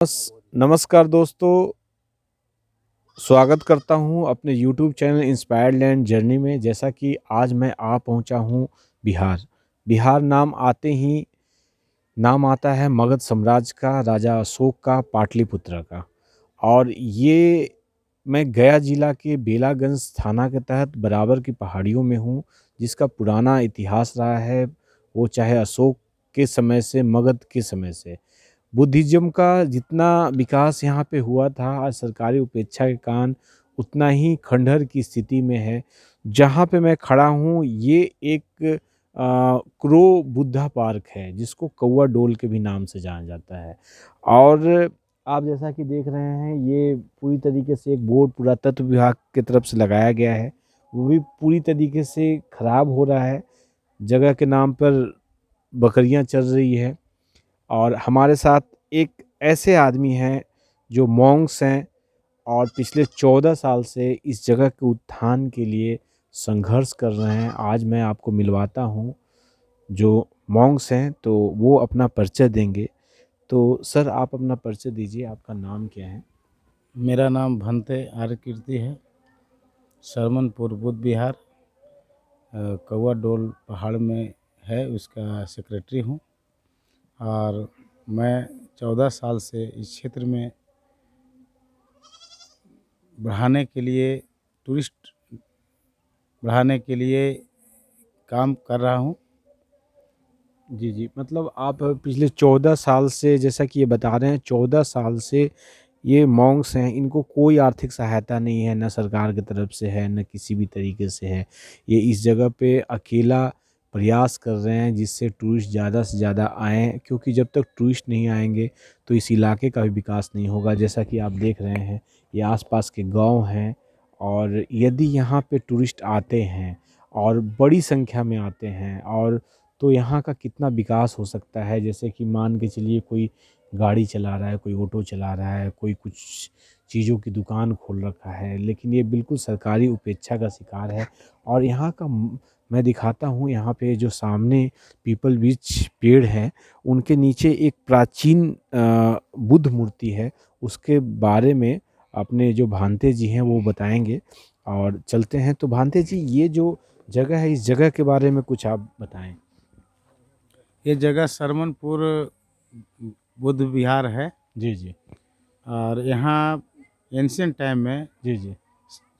नमस्कार दोस्तों, स्वागत करता हूं अपने YouTube channel inspired land journey में। जैसा कि आज मैं आ पहुंचा हूं बिहार। बिहार नाम आता है मगध साम्राज्य का, राजा अशोक का, पाटलिपुत्र का। और ये मैं गया जिला के बेलागंज थाना के तहत बराबर की पहाड़ियों में हूँ, जिसका पुराना इतिहास रहा है। वो चाहे अशोक के समय से, मगध के समय से बुद्धिज़्म का जितना विकास यहाँ पे हुआ था, आज सरकारी उपेक्षा के कारण उतना ही खंडहर की स्थिति में है। जहाँ पे मैं खड़ा हूँ ये एक क्रो बुद्धा पार्क है, जिसको कौवा डोल के भी नाम से जाना जाता है। और आप जैसा कि देख रहे हैं, ये पूरी तरीके से एक बोर्ड पुरातत्व विभाग की तरफ से लगाया गया है, वो भी पूरी तरीके से खराब हो रहा है। जगह के नाम पर बकरियां चल रही है। और हमारे साथ एक ऐसे आदमी हैं जो मॉन्क्स हैं और पिछले 14 साल से इस जगह के उत्थान के लिए संघर्ष कर रहे हैं। आज मैं आपको मिलवाता हूं जो मॉन्क्स हैं, तो वो अपना परिचय देंगे। तो सर, आप अपना परिचय दीजिए, आपका नाम क्या है? मेरा नाम भंते आर्य कीर्ति है। सरमनपुर बुद्ध विहार कौवा डोल पहाड़ में है, उसका सेक्रेटरी हूँ। और मैं 14 साल से इस क्षेत्र में बढ़ाने के लिए, टूरिस्ट बढ़ाने के लिए काम कर रहा हूँ। जी जी, मतलब आप पिछले 14 साल से, जैसा कि ये बता रहे हैं, 14 साल से ये मॉन्क्स हैं, इनको कोई आर्थिक सहायता नहीं है, न सरकार की तरफ से है, न किसी भी तरीके से है। ये इस जगह पे अकेला प्रयास कर रहे हैं जिससे टूरिस्ट ज़्यादा से ज़्यादा आएँ, क्योंकि जब तक टूरिस्ट नहीं आएंगे तो इस इलाके का भी विकास नहीं होगा। जैसा कि आप देख रहे हैं, ये आसपास के गांव हैं, और यदि यहाँ पे टूरिस्ट आते हैं और बड़ी संख्या में आते हैं, और तो यहाँ का कितना विकास हो सकता है। जैसे कि मान के चलिए, कोई गाड़ी चला रहा है, कोई ऑटो चला रहा है, कोई कुछ चीज़ों की दुकान खोल रखा है, लेकिन ये बिल्कुल सरकारी उपेक्षा का शिकार है। और यहाँ का मैं दिखाता हूँ, यहाँ पे जो सामने पीपल वृक्ष पेड़ है, उनके नीचे एक प्राचीन बुद्ध मूर्ति है। उसके बारे में अपने जो भांते जी हैं वो बताएंगे। और चलते हैं। तो भांते जी, ये जो जगह है, इस जगह के बारे में कुछ आप बताएं। ये जगह सरमनपुर बुद्ध विहार है। जी जी। और यहाँ एंशियंट टाइम में जी जी।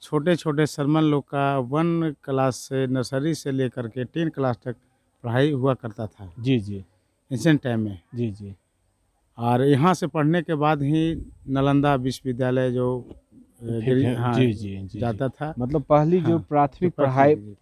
छोटे छोटे सरमन लोग का 1 क्लास से, नर्सरी से लेकर के 10 क्लास तक पढ़ाई हुआ करता था जी जी। एंशियंट टाइम में। जी जी। और यहाँ से पढ़ने के बाद ही नालंदा विश्वविद्यालय जो फिर हाँ जी जी जी जी। जाता था। मतलब पहली जो हाँ, जो प्राथमिक प्राथमिक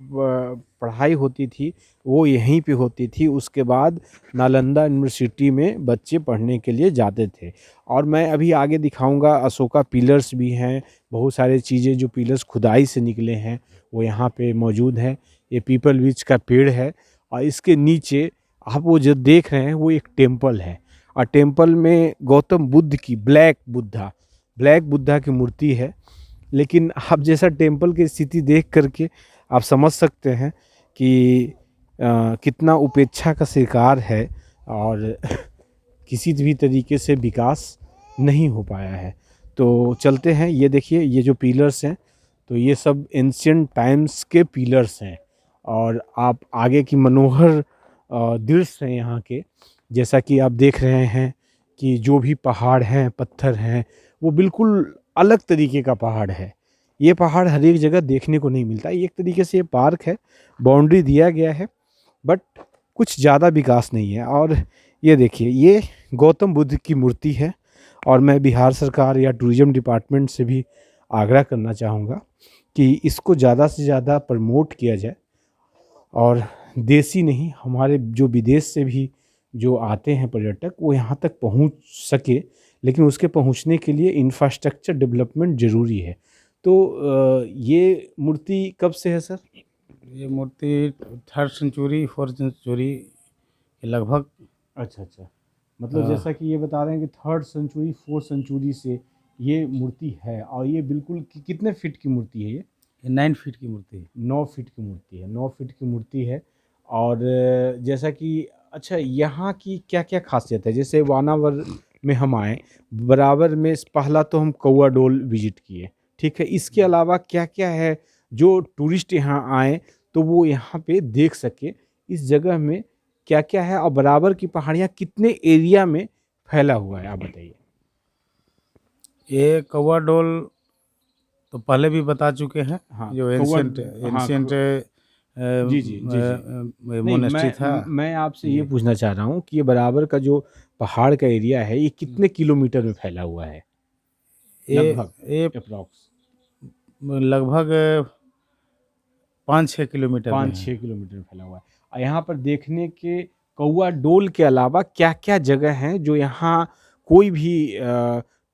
पढ़ाई होती थी वो यहीं पे होती थी। उसके बाद नालंदा यूनिवर्सिटी में बच्चे पढ़ने के लिए जाते थे। और मैं अभी आगे दिखाऊंगा, अशोका पिलर्स भी हैं, बहुत सारी चीज़ें जो पिलर्स खुदाई से निकले हैं वो यहाँ पे मौजूद हैं। ये पीपल वृक्ष का पेड़ है, और इसके नीचे आप वो जो देख रहे हैं वो एक टेम्पल है। और टेम्पल में गौतम बुद्ध की ब्लैक बुद्धा की मूर्ति है। लेकिन आप जैसा टेम्पल की स्थिति देख करके आप समझ सकते हैं कि कितना उपेक्षा का शिकार है, और किसी भी तरीके से विकास नहीं हो पाया है। तो चलते हैं। ये देखिए, ये जो पिलर्स हैं, तो ये सब एंशियंट टाइम्स के पिलर्स हैं। और आप आगे की मनोहर दृश्य हैं यहाँ के, जैसा कि आप देख रहे हैं कि जो भी पहाड़ हैं, पत्थर हैं, वो बिल्कुल अलग तरीके का पहाड़ है। ये पहाड़ हर एक जगह देखने को नहीं मिलता। एक तरीके से ये पार्क है, बाउंड्री दिया गया है, बट कुछ ज़्यादा विकास नहीं है। और ये देखिए, ये गौतम बुद्ध की मूर्ति है। और मैं बिहार सरकार या टूरिज़्म डिपार्टमेंट से भी आग्रह करना चाहूँगा कि इसको ज़्यादा से ज़्यादा प्रमोट किया जाए, और देसी नहीं, हमारे जो विदेश से भी जो आते हैं पर्यटक, वो यहाँ तक पहुँच सके। लेकिन उसके पहुँचने के लिए इंफ्रास्ट्रक्चर डेवलपमेंट ज़रूरी है। तो ये मूर्ति कब से है सर? ये मूर्ति 3rd सेंचुरी 4th सेंचुरी के लगभग। अच्छा अच्छा। मतलब जैसा कि ये बता रहे हैं कि 3rd सेंचुरी 4th सेंचुरी से ये मूर्ति है। और ये बिल्कुल कितने फीट की मूर्ति है ये? 9 फीट की मूर्ति है। 9 फीट की मूर्ति है। 9 फीट की मूर्ति है। और जैसा कि, अच्छा, यहाँ की क्या क्या खासियत है? जैसे वानावर में हम आए, बराबर में पहला तो हम कौआ डोल विजिट किए, ठीक है। इसके अलावा क्या क्या है जो टूरिस्ट यहाँ आए तो वो यहाँ पे देख सके, इस जगह में क्या क्या है, और बराबर की पहाड़ियाँ कितने एरिया में फैला हुआ है, आप बताइए। ये कौवा डोल तो पहले भी बता चुके हैं, हाँ, जो कौवा, एंशियंट हाँ, एंशियंट जी, जी, जी, जी। नहीं, मोनेस्ट्री था। मैं आपसे ये जी पूछना चाह रहा हूँ कि ये बराबर का जो पहाड़ का एरिया है, ये कितने किलोमीटर में फैला हुआ है ये लगभग, ये अप्रॉक्स? लगभग 5-6 किलोमीटर में पाँच है। छः किलोमीटर में फैला हुआ है। और यहाँ पर देखने के कौआ डोल के अलावा क्या क्या जगह हैं जो यहाँ कोई भी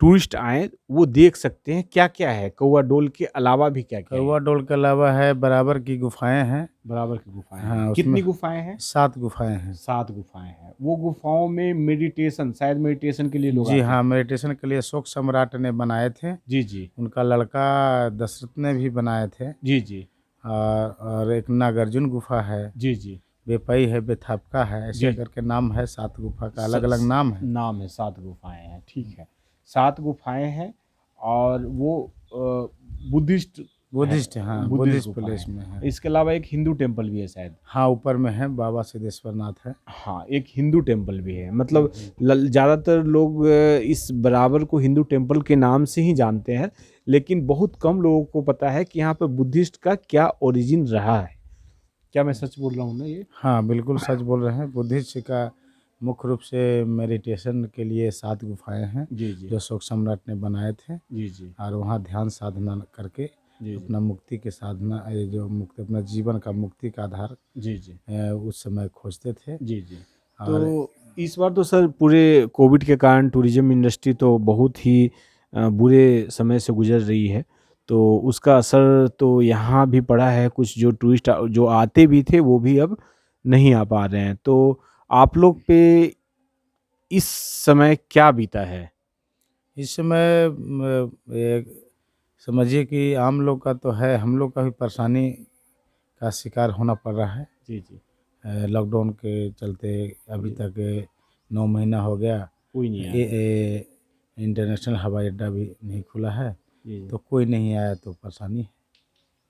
टूरिस्ट आए वो देख सकते हैं? क्या क्या है कौआ डोल के अलावा, भी क्या क्या है? कौवा डोल के अलावा है, बराबर की गुफाएं हैं। बराबर की गुफाएं हैं, हाँ, उसमें कितनी गुफाएं हैं? 7 गुफाएं हैं। 7 गुफाएं हैं। वो गुफाओं में मेडिटेशन, शायद मेडिटेशन के लिए लोग जी आते हैं। हाँ, मेडिटेशन के लिए अशोक सम्राट ने बनाए थे। जी, जी। उनका लड़का दशरथ ने भी बनाए थे। जी, जी। और एक नागार्जुन गुफा है, जी, जी। बेपई है, बेथापका है, ऐसे जी। करके नाम है। 7 गुफा का स अलग-अलग स नाम है। नाम है, 7 गुफाएँ हैं, ठीक है। 7 गुफाएँ हैं और वो बुद्धिस्ट है, बुद्धिस्ट, हाँ, बुद्धिस्ट बुद्धिस्ट गुफाएँ प्लेस हैं। में है। इसके अलावा एक हिंदू टेम्पल भी है शायद। हाँ, ऊपर में है, बाबा सिद्धेश्वरनाथ है। हाँ, एक हिंदू टेम्पल भी है। मतलब ज़्यादातर लोग इस बराबर को हिंदू टेम्पल के नाम से ही जानते हैं, लेकिन बहुत कम लोगों को पता है कि यहाँ पे बुद्धिस्ट का क्या ओरिजिन रहा है। क्या मैं सच बोल रहा हूँ ना ये? हाँ, बिल्कुल सच बोल रहे हैं। बुद्धिस्ट का मुख्य रूप से मेडिटेशन के लिए 7 गुफाएँ हैं, जी, जी। जो अशोक सम्राट ने बनाए थे। जी, जी। और वहाँ ध्यान साधना करके जी, जी। अपना मुक्ति के साधना, ये जो मुक्ति, अपना जीवन का मुक्ति का आधार जी, जी। उस समय खोजते थे। जी, जी। और तो इस बार तो सर पूरे कोविड के कारण टूरिज़्म इंडस्ट्री तो बहुत ही बुरे समय से गुज़र रही है। तो उसका असर तो यहाँ भी पड़ा है, कुछ जो टूरिस्ट जो आते भी थे वो भी अब नहीं आ पा रहे हैं। तो आप लोग पे इस समय क्या बीता है? इस समय समझिए कि आम लोग का तो है, हम लोग का भी परेशानी का शिकार होना पड़ रहा है। जी, जी। लॉकडाउन के चलते अभी जी। तक 9 महीना हो गया। कोई नहीं ए, आया। ए, इंटरनेशनल हवाई अड्डा भी नहीं खुला है, जी, जी। तो कोई नहीं आया तो परेशानी है।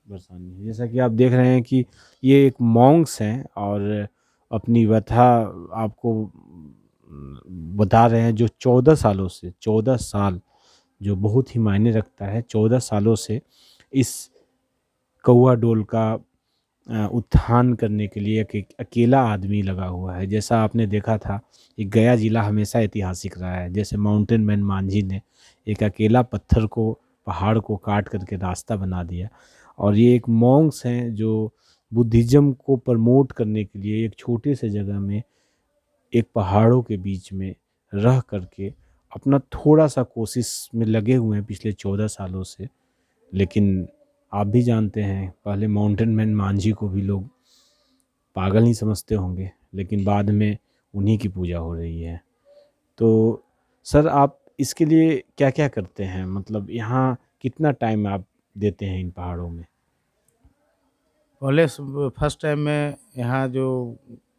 परेशानी है। जैसा कि आप देख रहे हैं कि ये एक मॉन्क्स हैं और अपनी व्यथा आपको बता रहे हैं, जो 14 सालों से, 14 साल जो बहुत ही मायने रखता है, 14 सालों से इस कौआ डोल का उत्थान करने के लिए एक एक अकेला आदमी लगा हुआ है। जैसा आपने देखा था, ये गया ज़िला हमेशा ऐतिहासिक रहा है। जैसे माउंटेन मैन मांझी ने एक अकेला पत्थर को, पहाड़ को काट करके रास्ता बना दिया, और ये एक मॉन्क्स हैं जो बुद्धिज़्म को प्रमोट करने के लिए एक छोटे से जगह में, एक पहाड़ों के बीच में रह करके अपना थोड़ा-सा कोशिश में लगे हुए हैं पिछले 14 सालों से। लेकिन आप भी जानते हैं, पहले माउंटेन मैन मांझी को भी लोग पागल ही समझते होंगे, लेकिन बाद में उन्हीं की पूजा हो रही है। तो सर, आप इसके लिए क्या-क्या करते हैं? मतलब यहाँ कितना टाइम आप देते हैं इन पहाड़ों में? पहले फर्स्ट टाइम में यहाँ जो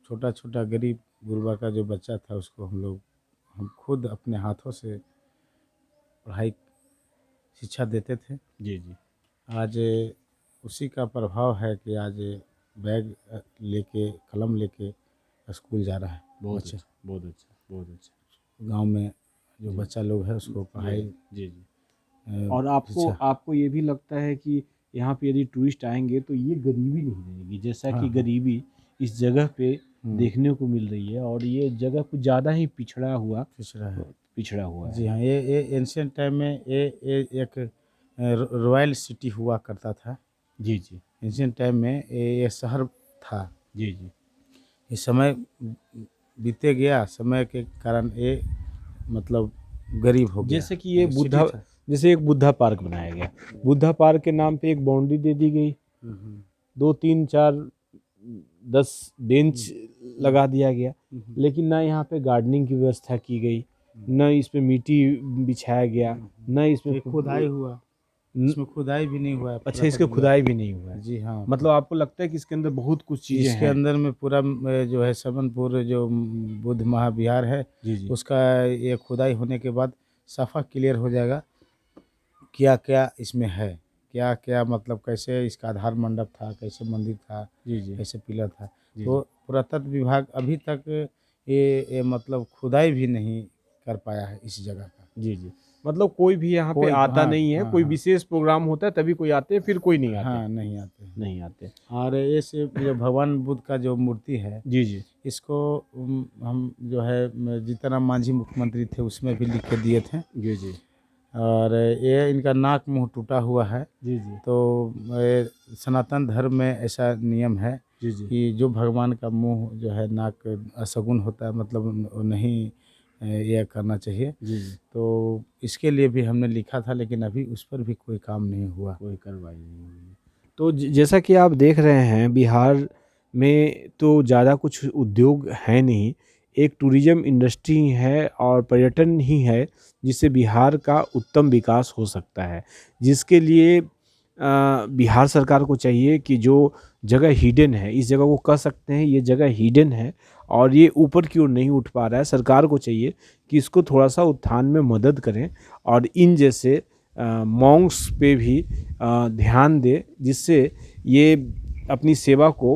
छोटा-छोटा गरीब गुरबा का जो बच्चा था, उसको हम खुद अपने हाथों से पढ़ाई शिक्षा देते थे। जी, जी। आज उसी का प्रभाव है कि आज बैग लेके, कलम लेके स्कूल जा रहा है बहुत बच्चा। अच्छा, बहुत अच्छा, बहुत अच्छा। गांव में जो जी। बच्चा लोग है उसको जी, पढ़ाई जी, जी। और आपको शिक्षा। आपको ये भी लगता है कि यहाँ पे यदि टूरिस्ट आएँगे तो ये गरीबी नहीं रहेगी, जैसा हाँ कि हाँ। गरीबी इस जगह पे हम्म, देखने को मिल रही है, और ये जगह कुछ ज़्यादा ही पिछड़ा है। पिछड़ा हुआ जी है। हाँ, ये एंशियंट टाइम में ये एक रॉयल सिटी हुआ करता था। जी, जी। एंशियंट टाइम में ये शहर था। जी, जी। ये समय बीते गया, समय के कारण ये मतलब गरीब हो गया। जैसे कि ये सिटी बुद्धा, था। जैसे एक बुद्धा पार्क बनाया गया। बुद्धा पार्क के नाम पे एक बाउंड्री दे दी गई, हम्म, 2, 3, 4, 10 बेंच लगा दिया गया, हम्म, लेकिन ना यहाँ पे गार्डनिंग की व्यवस्था की गई, न इस पे मिट्टी बिछाया गया, न इसमें ये खुदाई हुआ। इसमें खुदाई भी नहीं हुआ है। अच्छा, इसके खुदाई भी नहीं हुआ है। जी हाँ। मतलब आपको लगता है कि इसके अंदर बहुत कुछ चीज़ें इसके हैं? अंदर में पूरा जो है समनपुर जो बुद्ध महाविहार है, जी, जी। उसका ये खुदाई होने के बाद साफ़ा क्लियर हो जाएगा, क्या-क्या इसमें है। क्या-क्या मतलब कैसे इसका आधार मंडप था, कैसे मंदिर था, जी, जी। कैसे पिलर था। जी, तो पुरातत्व विभाग अभी तक ये मतलब खुदाई भी नहीं कर पाया है इस जगह का। जी, जी। मतलब कोई भी यहाँ पे कोई आता हाँ, नहीं है, हाँ, कोई हाँ। विशेष प्रोग्राम होता है तभी कोई आते हैं, फिर कोई नहीं आते। हाँ, नहीं आते हैं। नहीं आते। और ऐसे जो भगवान बुद्ध का जो मूर्ति है, जी, जी। इसको हम जो है जीतन मांझी मुख्यमंत्री थे उसमें भी लिख के दिए थे। जी, जी। और ये इनका नाक मुँह टूटा हुआ है। जी, जी। तो सनातन धर्म में ऐसा नियम है जी, जी। कि जो भगवान का मुँह जो है नाक अशगुन होता है, मतलब नहीं ये करना चाहिए। जी, जी। तो इसके लिए भी हमने लिखा था, लेकिन अभी उस पर भी कोई काम नहीं हुआ। कोई कार्रवाई नहीं हुई है। तो जैसा कि आप देख रहे हैं, बिहार में तो ज़्यादा कुछ उद्योग है नहीं, एक टूरिज़्म इंडस्ट्री है और पर्यटन ही है जिससे बिहार का उत्तम विकास हो सकता है। जिसके लिए बिहार सरकार को चाहिए कि जो जगह हिडन है, इस जगह को कह सकते हैं ये जगह हिडन है और ये ऊपर की ओर नहीं उठ पा रहा है। सरकार को चाहिए कि इसको थोड़ा-सा उत्थान में मदद करें और इन जैसे मॉन्क्स पे भी ध्यान दे, जिससे ये अपनी सेवा को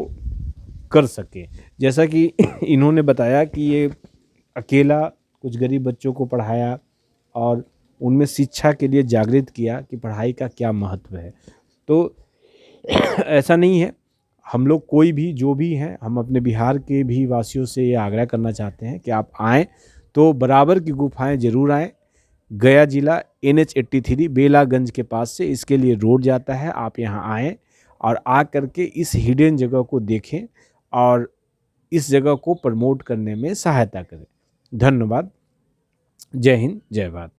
कर सके। जैसा कि इन्होंने बताया कि ये अकेला कुछ गरीब बच्चों को पढ़ाया और उनमें शिक्षा के लिए जागृत किया कि पढ़ाई का क्या महत्व है। तो ऐसा नहीं है, हम लोग कोई भी जो भी हैं, हम अपने बिहार के भी वासियों से ये आग्रह करना चाहते हैं कि आप आएँ तो बराबर की गुफाएँ ज़रूर आएँ। गया जिला NH 83 बेलागंज के पास से इसके लिए रोड जाता है। आप यहाँ आएँ और आ करके इस हिडन जगह को देखें और इस जगह को प्रमोट करने में सहायता करें। धन्यवाद। जय हिंद, जय भारत।